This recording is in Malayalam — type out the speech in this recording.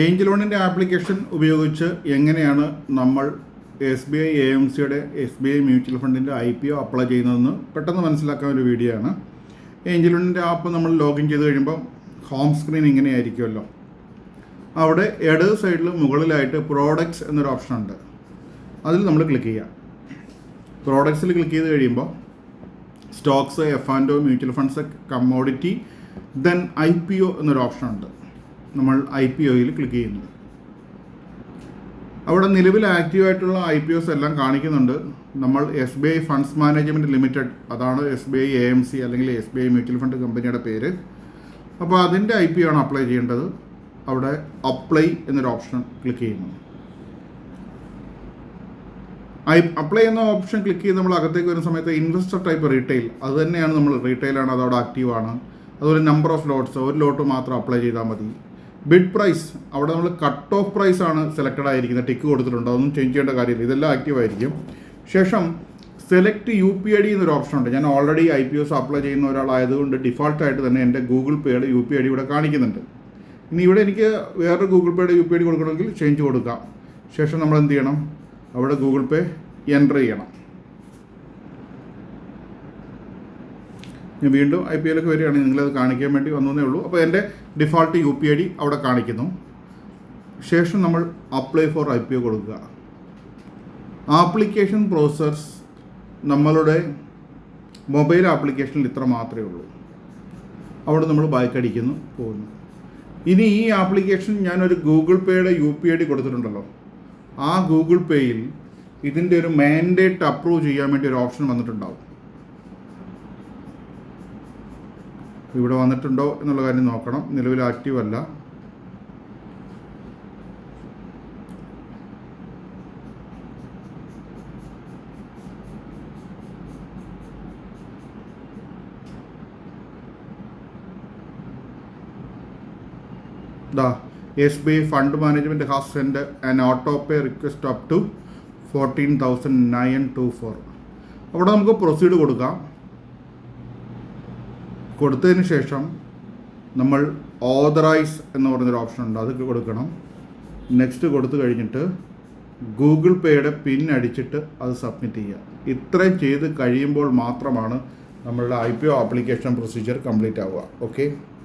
ഏഞ്ചൽ വണ്ണിൻ്റെ ആപ്ലിക്കേഷൻ ഉപയോഗിച്ച് എങ്ങനെയാണ് നമ്മൾ SBI AMCയുടെ SBI മ്യൂച്വൽ ഫണ്ടിൻ്റെ IPO അപ്ലൈ ചെയ്യുന്നതെന്ന് പെട്ടെന്ന് മനസ്സിലാക്കാൻ ഒരു വീഡിയോ ആണ്. ഏഞ്ചൽ വണ്ണിൻ്റെ ആപ്പ് നമ്മൾ ലോഗിൻ ചെയ്ത് കഴിയുമ്പോൾ ഹോം സ്ക്രീൻ ഇങ്ങനെയായിരിക്കുമല്ലോ. അവിടെ ഇടത് സൈഡിൽ മുകളിലായിട്ട് പ്രോഡക്ട്സ് എന്നൊരു ഓപ്ഷൻ ഉണ്ട്. അതിൽ നമ്മൾ ക്ലിക്ക് ചെയ്യാം. പ്രോഡക്ട്സിൽ ക്ലിക്ക് ചെയ്ത് കഴിയുമ്പോൾ stocks, F&O, mutual funds, commodity, then IPO എന്നൊരു ഓപ്ഷൻ ഉണ്ട്. നമ്മൾ IPOയിൽ ക്ലിക്ക് ചെയ്യുന്നു. അവിടെ നിലവിൽ ആക്റ്റീവായിട്ടുള്ള IPOs എല്ലാം കാണിക്കുന്നുണ്ട്. നമ്മൾ SBI ഫണ്ട്സ് മാനേജ്മെൻറ്റ് ലിമിറ്റഡ്, അതാണ് SBI AMC അല്ലെങ്കിൽ SBI മ്യൂച്വൽ ഫണ്ട് കമ്പനിയുടെ പേര്. അപ്പോൾ അതിൻ്റെ IPO ആണ് അപ്ലൈ ചെയ്യേണ്ടത്. അവിടെ അപ്ലൈ എന്നൊരു ഓപ്ഷൻ ക്ലിക്ക് ചെയ്യുന്നു. അപ്ലൈ എന്ന ഓപ്ഷൻ ക്ലിക്ക് ചെയ്ത് നമ്മൾ അകത്തേക്ക് വരുന്ന സമയത്ത് ഇൻവെസ്റ്റർ ടൈപ്പ് റീറ്റെയിൽ, അത് തന്നെയാണ് നമ്മൾ റീറ്റെയിലാണ്, അതവിടെ ആക്റ്റീവാണ്. അതുപോലെ നമ്പർ ഓഫ് ലോട്ട്സ്, ഒരു ലോട്ട് മാത്രം അപ്ലൈ ചെയ്താൽ മതി. ബിഡ് പ്രൈസ്, അവിടെ നമ്മൾ കട്ട് ഓഫ് പ്രൈസ് ആണ് സെലക്റ്റഡ് ആയിരിക്കുന്നത്, ടിക്ക് കൊടുത്തിട്ടുണ്ട്, അതൊന്നും ചേഞ്ച് ചെയ്യേണ്ട കാര്യമില്ല, ഇതെല്ലാം ആക്റ്റീവ് ആയിരിക്കും. ശേഷം സെലക്ട് UPID എന്നൊരു ഓപ്ഷൻ ഉണ്ട്. ഞാൻ ഓൾറെഡി IPOs അപ്ലൈ ചെയ്യുന്ന ഒരാളായതുകൊണ്ട് ഡിഫോൾട്ടായിട്ട് തന്നെ എൻ്റെ ഗൂഗിൾ പേയുടെ UPID ഇവിടെ കാണിക്കുന്നുണ്ട്. ഇനി ഇവിടെ എനിക്ക് വേറൊരു ഗൂഗിൾ പേയുടെ UPID കൊടുക്കണമെങ്കിൽ ചേഞ്ച് കൊടുക്കാം. ശേഷം നമ്മൾ എന്ത് ചെയ്യണം, അവിടെ ഗൂഗിൾ പേ എൻ്റർ ചെയ്യണം. ഞാൻ വീണ്ടും IPOയിലേക്ക് വരികയാണെങ്കിൽ നിങ്ങളത് കാണിക്കാൻ വേണ്ടി വന്നതേ ഉള്ളൂ. അപ്പോൾ എൻ്റെ ഡിഫോൾട്ട് UPID അവിടെ കാണിക്കുന്നു. ശേഷം നമ്മൾ അപ്ലൈ ഫോർ IPO കൊടുക്കുക. ആപ്ലിക്കേഷൻ പ്രോസസ് നമ്മളുടെ മൊബൈൽ ആപ്ലിക്കേഷനിൽ ഇത്ര മാത്രമേ ഉള്ളൂ. അവിടെ നമ്മൾ ബാക്കടിക്കുന്നു, പോകുന്നു. ഇനി ഈ ആപ്ലിക്കേഷൻ ഞാനൊരു ഗൂഗിൾ പേയുടെ UPID കൊടുത്തിട്ടുണ്ടല്ലോ, ആ ഗൂഗിൾ പേയിൽ ഇതിൻ്റെ ഒരു മാൻഡേറ്റ് അപ്രൂവ് ചെയ്യാൻ വേണ്ടി ഒരു ഓപ്ഷൻ വന്നിട്ടുണ്ടാവും. ഇവിടെ വന്നിട്ടുണ്ടോ എന്നുള്ള കാര്യം നോക്കണം. നിലവിൽ ആക്റ്റീവ് അല്ല. SBI fund management has send an auto pay request up to 14,924. അവിടെ നമുക്ക് പ്രൊസീഡ് കൊടുക്കാം. കൊടുത്തതിന് ശേഷം നമ്മൾ ഓതറൈസ് എന്ന് പറഞ്ഞൊരു ഓപ്ഷൻ ഉണ്ട്, അത് കൊടുക്കണം. നെക്സ്റ്റ് കൊടുത്തു കഴിഞ്ഞിട്ട് ഗൂഗിൾ പേയുടെ പിൻ അടിച്ചിട്ട് അത് സബ്മിറ്റ് ചെയ്യുക. ഇത്രയും ചെയ്ത് കഴിയുമ്പോൾ മാത്രമാണ് നമ്മളുടെ IPO ആപ്ലിക്കേഷൻ പ്രൊസീജിയർ കംപ്ലീറ്റ് ആവുക. ഓക്കെ.